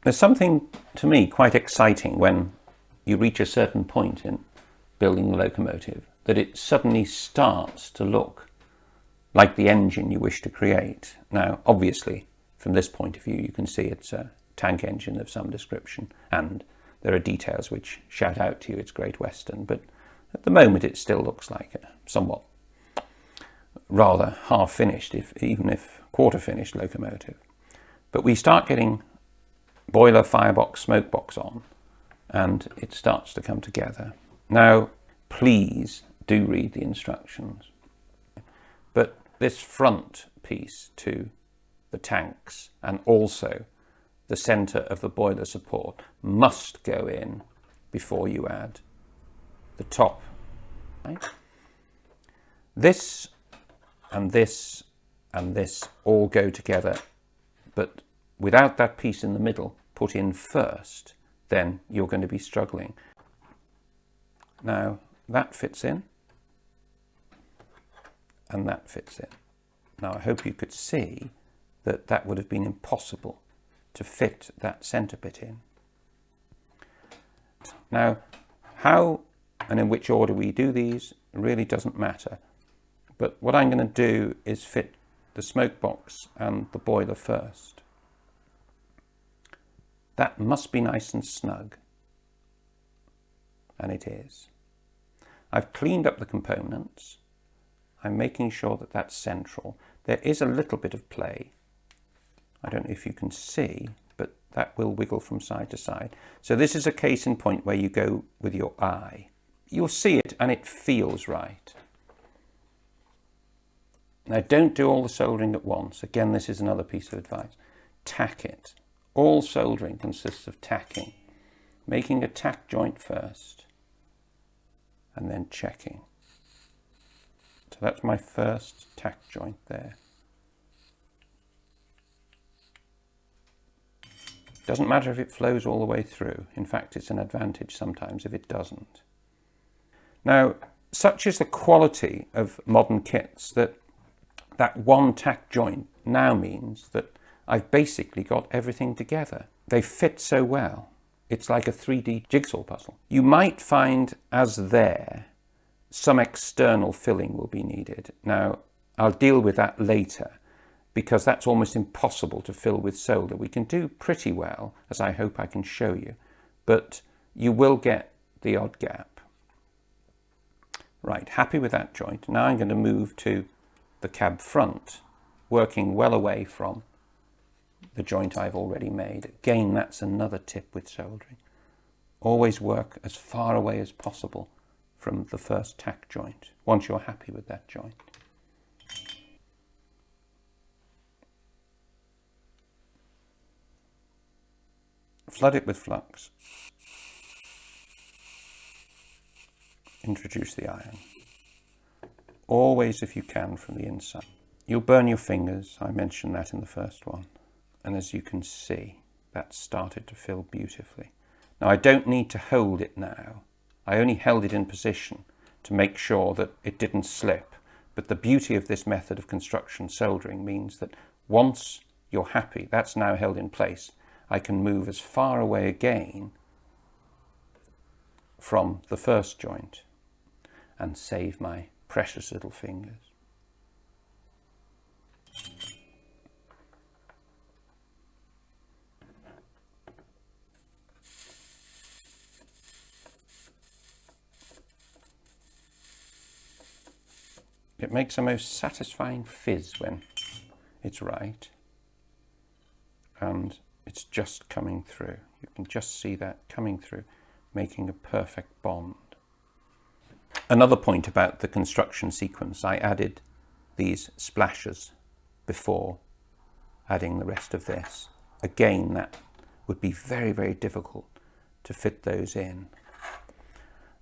There's something, to me, quite exciting when you reach a certain point in building the locomotive, that it suddenly starts to look like the engine you wish to create. Now, obviously, from this point of view, you can see it's a tank engine of some description, and there are details which shout out to you it's Great Western, but at the moment it still looks like a somewhat rather half-finished, even if quarter-finished locomotive. But we start getting boiler, firebox, smokebox on, and it starts to come together. Now, please do read the instructions. But this front piece to the tanks and also the centre of the boiler support must go in before you add the top. Right? This and this and this all go together, but without that piece in the middle put in first, then you're going to be struggling. Now that fits in and that fits in. Now I hope you could see that that would have been impossible to fit that centre bit in. Now how and in which order we do these really doesn't matter, but what I'm going to do is fit the smoke box and the boiler first. That must be nice and snug, and it is. I've cleaned up the components. I'm making sure that that's central. There is a little bit of play. I don't know if you can see, but that will wiggle from side to side. So this is a case in point where you go with your eye. You'll see it and it feels right. Now don't do all the soldering at once. Again, this is another piece of advice. Tack it. All soldering consists of tacking. Making a tack joint first and then checking. So that's my first tack joint there. Doesn't matter if it flows all the way through. In fact, it's an advantage sometimes if it doesn't. Now, such is the quality of modern kits that one tack joint now means that I've basically got everything together. They fit so well. It's like a 3D jigsaw puzzle. You might find, as there, some external filling will be needed. Now, I'll deal with that later, because that's almost impossible to fill with solder. We can do pretty well, as I hope I can show you, but you will get the odd gap. Right, happy with that joint. Now I'm going to move to the cab front, working well away from the joint I've already made. Again, that's another tip with soldering. Always work as far away as possible from the first tack joint, once you're happy with that joint. Flood it with flux. Introduce the iron. Always, if you can, from the inside. You'll burn your fingers, I mentioned that in the first one. And as you can see, that started to fill beautifully. Now I don't need to hold it now. I only held it in position to make sure that it didn't slip. But the beauty of this method of construction soldering means that once you're happy, that's now held in place, I can move as far away again from the first joint and save my precious little fingers. It makes a most satisfying fizz when it's right, and it's just coming through. You can just see that coming through, making a perfect bond. Another point about the construction sequence, I added these splashes before adding the rest of this. Again, that would be very, very difficult to fit those in.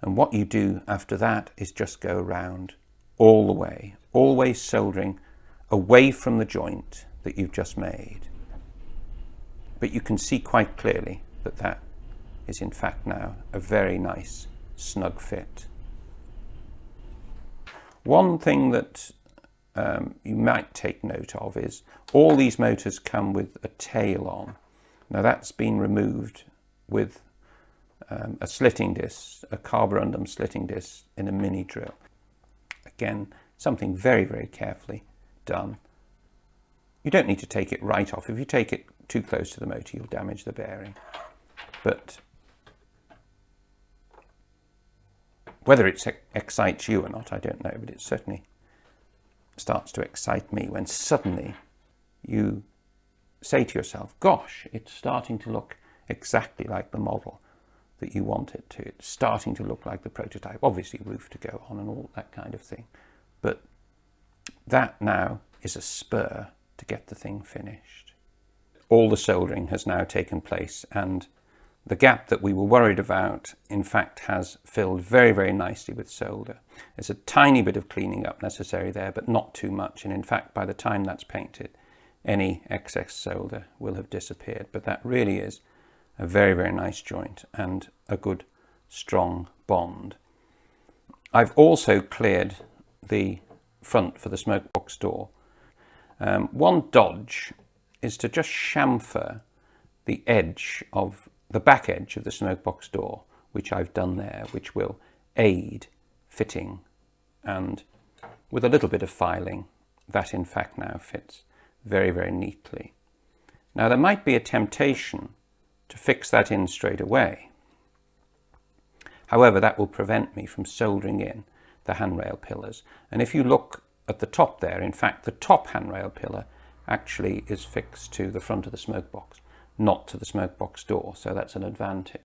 And what you do after that is just go around all the way, always soldering away from the joint that you've just made. But you can see quite clearly that that is in fact now a very nice snug fit. One thing that you might take note of is all these motors come with a tail on, Now that's been removed with a slitting disc, a carborundum slitting disc in a mini drill. Again, something very, very carefully done. You don't need to take it right off. If you take it too close to the motor, you'll damage the bearing. But whether it excites you or not, I don't know, but it certainly starts to excite me when suddenly you say to yourself, gosh, it's starting to look exactly like the model that you want it to. It's starting to look like the prototype. Obviously, roof to go on and all that kind of thing. But that now is a spur to get the thing finished. All the soldering has now taken place, and the gap that we were worried about, in fact, has filled very, very nicely with solder. There's a tiny bit of cleaning up necessary there, but not too much. And in fact, by the time that's painted, any excess solder will have disappeared. But that really is a very, very nice joint and a good, strong bond. I've also cleared the front for the smoke box door. One dodge is to just chamfer the edge of the back edge of the smoke box door, which I've done there, which will aid fitting, and with a little bit of filing, that in fact now fits very, very neatly. Now there might be a temptation to fix that in straight away. However, that will prevent me from soldering in the handrail pillars. And if you look at the top there, in fact, the top handrail pillar actually is fixed to the front of the smoke box, not to the smoke box door. So that's an advantage.